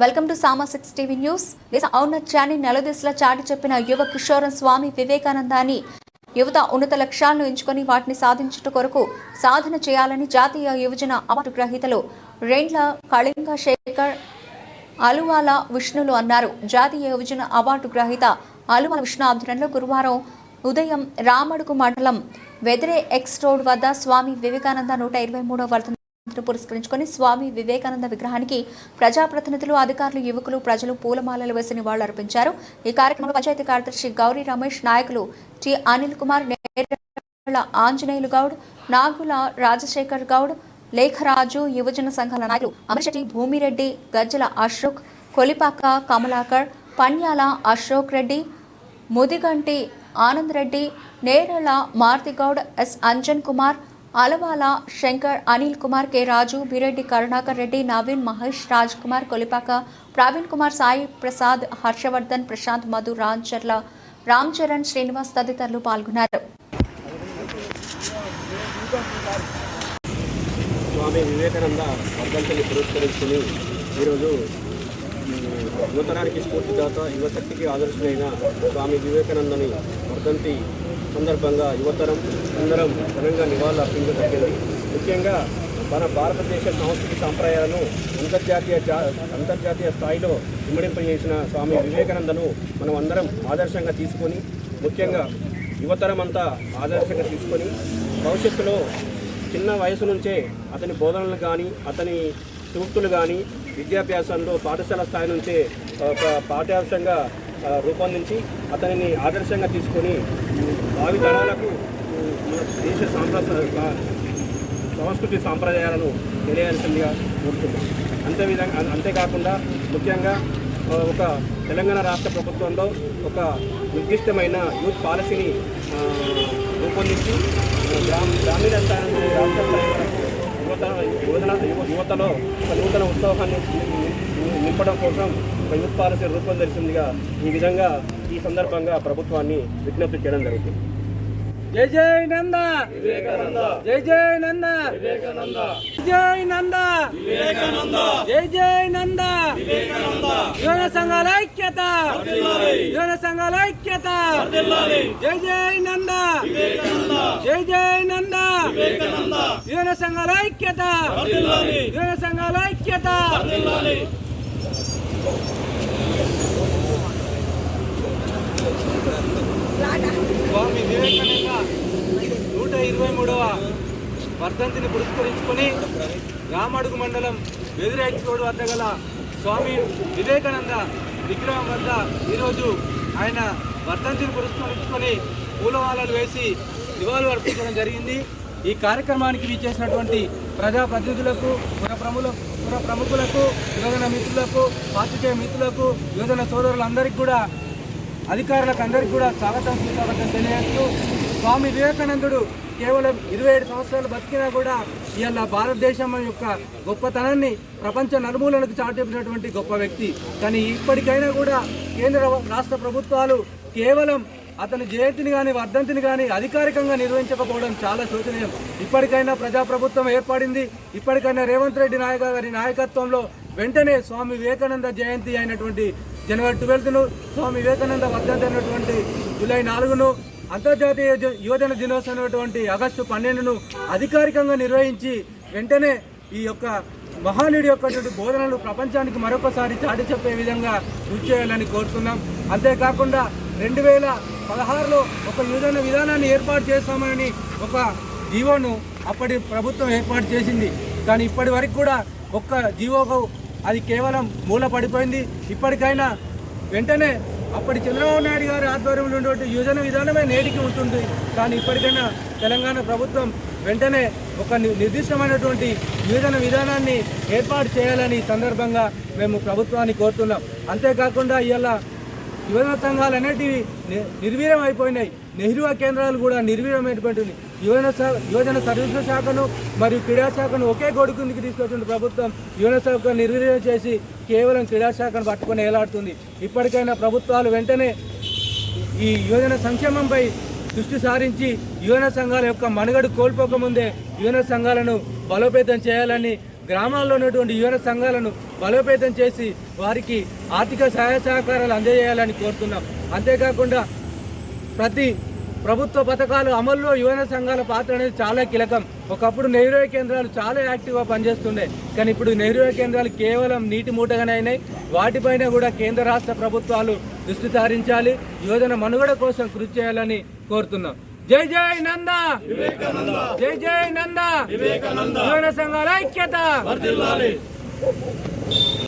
Welcome to Sama 6 TV news. దేశ ఔన్నత్యాన్ని నెలదిశలా చాటి చెప్పిన యువ కిషోరం స్వామి వివేకానందాన్ని యువత ఉన్నత లక్ష్యాలను ఎంచుకొని వాటిని సాధించుట కొరకు సాధన చేయాలని జాతీయ యువజన అవార్డు గ్రహీతలు రెండ్ల కళింగ శేఖర్ అలువాల విష్ణులు అన్నారు. జాతీయ యువజన అవార్డు గ్రహీత అలువాల విష్ణు ఆధ్వర్యంలో గురువారం ఉదయం రామడుగు మండలం వెదిరే ఎక్స్ రోడ్ వద్ద స్వామి వివేకానంద 123వ వర్ధంతి పురస్కరించుకొని స్వామి వివేకానంద విగ్రహానికి ప్రజాప్రతినిధులు, అధికారులు, యువకులు, ప్రజలు పూలమాలలు వేసి నివాళులర్పించారు. ఈ కార్యక్రమంలో పంచాయతీ కార్యదర్శి గౌరీ రమేష్, నాయకులు టి అనిల్ కుమార్, నేరేళ్ల ఆంజనేయులు గౌడ్, నాగుల రాజశేఖర్ గౌడ్, లేఖరాజు, యువజన సంఘాల నాయకులు అమర్శెట్టి భూమిరెడ్డి, గజ్జల అశోక్, కొలిపాక కమలాకర్, పన్యాల అశోక్ రెడ్డి, ముదిగంటి ఆనంద్ రెడ్డి, నేరేళ్ల మారుతిగౌడ్, ఎస్ అంజన్ కుమార్, అలవాల శంకర్, అనిల్ కుమార్, కె రాజు, బిరెడ్డి కరుణాకర్ రెడ్డి, నవీన్, మహేష్, రాజ్ కుమార్, కొలిపాక ప్రవీణ్ కుమార్, సాయి ప్రసాద్, హర్షవర్ధన్, ప్రశాంత్, మధు, రామ్ చరణ్, శ్రీనివాస్ తదితరులు పాల్గొన్నారు. స్వామి వివేకానంద వర్ధంతిని పురస్కరించుకుని ఈరోజు నూతనానికి స్ఫూర్తిదాత యువశక్తికి ఆదర్శమైన స్వామి వివేకానందని వర్ధంతి సందర్భంగా యువతరం అందరం ఘనంగా నివాళులు అర్పించదగ్గది. ముఖ్యంగా మన భారతదేశ సంస్కృతి సాంప్రదాయాలను అంతర్జాతీయ స్థాయిలో ఇమ్మడింపజేసిన స్వామి వివేకానందను మనం అందరం ఆదర్శంగా తీసుకొని, ముఖ్యంగా యువతరం అంతా ఆదర్శంగా తీసుకొని భవిష్యత్తులో చిన్న వయసు నుంచే అతని బోధనలు కానీ, అతని సూక్తులు కానీ విద్యాభ్యాసంలో పాఠశాల స్థాయి నుంచే ఒక పాఠ్యాంశంగా రూపొందించి అతనిని ఆదర్శంగా తీసుకొని భావి తరాలకు మన దేశ సంస్కృతి సాంప్రదాయాలను తెలియాల్సిందిగా కోరుతున్నాం. అంతేకాకుండా ముఖ్యంగా ఒక తెలంగాణ రాష్ట్ర ప్రభుత్వంలో ఒక నిర్దిష్టమైన యూత్ పాలసీని రూపొందించి గ్రామీణ స్థాయి నుంచి రాష్ట్ర స్థాయి వరకు యువతలో ఒక నూతన ఉత్సాహాన్ని నింపడం కోసం ఒక యూత్ పాలసీ రూపొందించిందిగా ఈ విధంగా ఈ సందర్భంగా ప్రభుత్వాన్ని విజ్ఞప్తి చేయడం జరుగుతుంది. జై జై నంద వివేకానంద, జై జై నంద వివేకానంద, జై నంద వివేకానంద, జై జై నంద వివేకానంద. యువన సంఘాల ఐక్యత, యువన సంఘాల ఐక్యత, జై జై నంద వివేకానంద, జై జై నంద వివేకానంద. యువన సంఘాల ఐక్యత, యువన సంఘాల ఐక్యత. స్వామి వివేకానంద 123వ వర్ధంతిని పురస్కరించుకొని రామడుగు మండలం వెదిరే ఎక్స్ రోడ్ వద్ద గల స్వామి వివేకానంద విగ్రహం వద్ద ఈరోజు ఆయన వర్ధంతిని పురస్కరించుకొని పూలమాలలు వేసి నివాళులు అర్పించడం జరిగింది. ఈ కార్యక్రమానికి విచ్చేసినటువంటి ప్రజాప్రతినిధులకు, పుర ప్రముఖులకు, యువజన మిత్రులకు, పాత్రికేయ మిత్రులకు, యువజన సోదరులందరికీ కూడా, అధికారులకు అందరికీ కూడా స్వాగతం తెలియజేస్తూ, స్వామి వివేకానందుడు కేవలం 27 సంవత్సరాలు బతికినా కూడా ఇవాళ భారతదేశం యొక్క గొప్పతనాన్ని ప్రపంచ నలుమూలలకు చాటినటువంటి గొప్ప వ్యక్తి. కానీ ఇప్పటికైనా కూడా కేంద్ర రాష్ట్ర ప్రభుత్వాలు కేవలం అతని జయంతిని కానీ వర్ధంతిని కానీ అధికారికంగా నిర్వహించకపోవడం చాలా శోచనీయం. ఇప్పటికైనా ప్రజాప్రభుత్వం ఏర్పడింది. ఇప్పటికైనా రేవంత్ రెడ్డి గారి నాయకత్వంలో వెంటనే స్వామి వివేకానంద జయంతి అయినటువంటి జనవరి 12ను, స్వామి వివేకానంద వర్ధంతి అయినటువంటి జూలై 4ను, అంతర్జాతీయ యువజన దినోత్సవం అయినటువంటి ఆగస్టు 12ను అధికారికంగా నిర్వహించి వెంటనే ఈ యొక్క మహానీయుడి యొక్క బోధనలు ప్రపంచానికి మరొకసారి చాటి చెప్పే విధంగా కృషి చేయాలని కోరుతున్నాం. అంతేకాకుండా 2016లో ఒక యువజన విధానాన్ని ఏర్పాటు చేస్తామని ఒక జీవోను అప్పటి ప్రభుత్వం ఏర్పాటు చేసింది. కానీ ఇప్పటి వరకు కూడా ఒక్క జీవోకు అది కేవలం మూల పడిపోయింది. ఇప్పటికైనా వెంటనే అప్పటి చంద్రబాబు నాయుడు గారి ఆధ్వర్యంలో ఉన్నటువంటి యువజన విధానమే నేటికి ఉంటుంది. కానీ ఇప్పటికైనా తెలంగాణ ప్రభుత్వం వెంటనే ఒక నిర్దిష్టమైనటువంటి యువజన విధానాన్ని ఏర్పాటు చేయాలని సందర్భంగా మేము ప్రభుత్వాన్ని కోరుతున్నాం. అంతేకాకుండా ఇవాళ యువజన సంఘాలు అనేటివి నిర్వీర్యం అయిపోయినాయి. నెహ్రూ కేంద్రాలు కూడా నిర్వీర్యమైనటువంటి యువజన సర్వీసుల శాఖను మరియు క్రీడా శాఖను ఒకే గొడుగు కిందికి తీసుకొచ్చిన ప్రభుత్వం యువజన శాఖ నిర్వీర్యం చేసి కేవలం క్రీడా శాఖను పట్టుకొని ఏలాడుతుంది. ఇప్పటికైనా ప్రభుత్వాలు వెంటనే ఈ యువజన సంక్షేమంపై దృష్టి సారించి యువజన సంఘాల యొక్క మనుగడ కోల్పోకముందే యువజన సంఘాలను బలోపేతం చేయాలని, గ్రామాల్లో ఉన్నటువంటి యువజన సంఘాలను బలోపేతం చేసి వారికి ఆర్థిక సహాయ సహకారాలు అందజేయాలని కోరుతున్నాం. అంతేకాకుండా ప్రతి ప్రభుత్వ పథకాలు అమల్లో యువజన సంఘాల పాత్ర అనేది చాలా కీలకం. ఒకప్పుడు నెహ్రూ కేంద్రాలు చాలా యాక్టివ్గా పనిచేస్తుండే, కానీ ఇప్పుడు నెహ్రూ కేంద్రాలు కేవలం నీటి మూటగానే అయినాయి. వాటిపైన కూడా కేంద్ర రాష్ట్ర ప్రభుత్వాలు దృష్టి సారించాలి, యువజన మనుగడ కోసం కృషి చేయాలని కోరుతున్నాం. జై జై నంద, జై జై నంద, యువజన సంఘాల ఐక్యత.